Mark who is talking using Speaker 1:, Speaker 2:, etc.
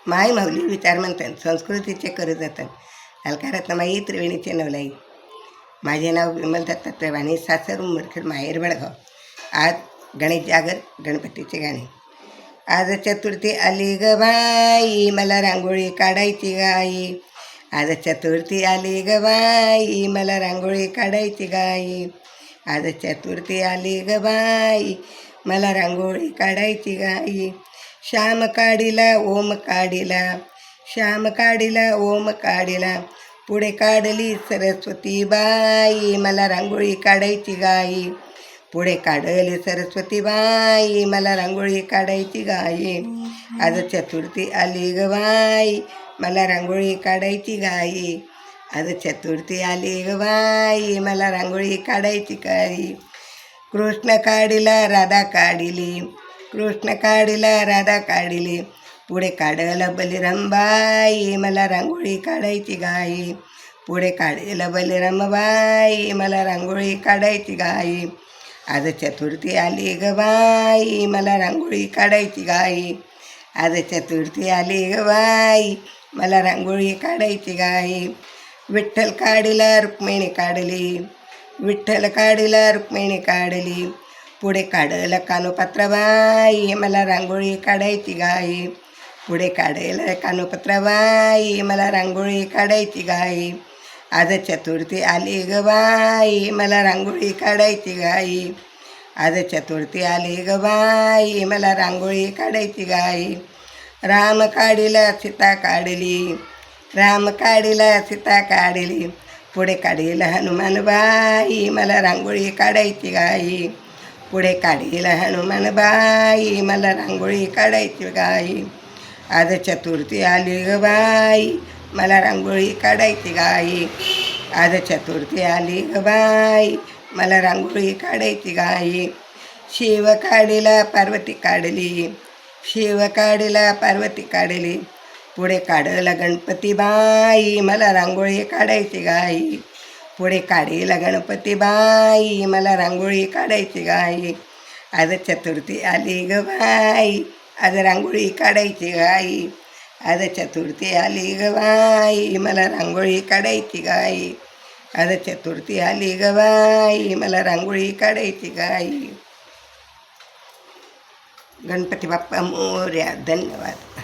Speaker 1: माय माऊली विचार म्हणतात संस्कृतीचे करू जातात अलकारात माई त्रिवेणीचे नवलाई. माझे नाव विमल दत्तात्रय वाणी, सासर उंबरखेड, माहेर बेळगाव. आज गणेश जागर, गणपतीचे गाणे. आज चतुर्थी आली ग बाई, मला रांगोळी काढायची गाई. आज चतुर्थी आली ग बाई, मला रांगोळी काढायची गाई. आज चतुर्थी आली ग बाई, मला रांगोळी काढायची गाई. श्याम काढिला ओम काढिला, श्याम काढिला ओम काढिला, पुढे काढली सरस्वती बाई, मला रांगोळी काढायची गाई. पुढे काढली सरस्वती बाई, मला रांगोळी काढायची गाई. आज चतुर्थी आली ग बाई, मला रांगोळी काढायची गाई. आज चतुर्थी आली ग बाई, मला रांगोळी काढायची गाई. कृष्ण काढिला राधा काढिली, कृष्ण काढिला राधा काढिली, पुढे काढलं बलिरामबाई, मला रांगोळी काढायची गाई. पुढे काढलं बलिरामबाई, मला रांगोळी काढायची गाई. आज चतुर्थी आली ग बाई, मला रांगोळी काढायची गाई. आज चतुर्थी आली ग बाई, मला रांगोळी काढायची गाई. विठ्ठल काढिला रुक्मिणी काढली, विठ्ठल काढिला रुक्मिणी काढली, पुढे काढलं कानोपात्राबाई, मला रांगोळी काढायची गाई. पुढे काढलं कानोपात्राबाई, मला रांगोळी काढायची गाई. आज चतुर्थी आली ग बाई, मला रांगोळी काढायची गाई. आज चतुर्थी आली ग बाई, मला रांगोळी काढायची गाई. राम काढिला सीता काढली, राम काढिला सीता काढली, पुढे काढिला हनुमानबाई, मला रांगोळी काढायची गाई. पुढे काढिला हनुमानबाई, मला रांगोळी काढायची गाई. आज चतुर्थी आली ग बाई, मला रांगोळी काढायची गाई. आज चतुर्थी आली ग बाई, मला रांगोळी काढायची गाई. शिव काढिला पार्वती काढली, शिव काढिला पार्वती काढली, पुढे काढला गणपती बाई, मला रांगोळी काढायची गाई. पुढे काढिला गणपती बाई, मला रांगोळी काढायची गाई. आज चतुर्थी आली ग बाई, आज रांगोळी काढायची गाई. आज चतुर्थी आली ग बाई, मला रांगोळी काढायची गाई. आज चतुर्थी आली ग बाई, मला रांगोळी काढायची गाई. गणपती बाप्पा मोरया. धन्यवाद.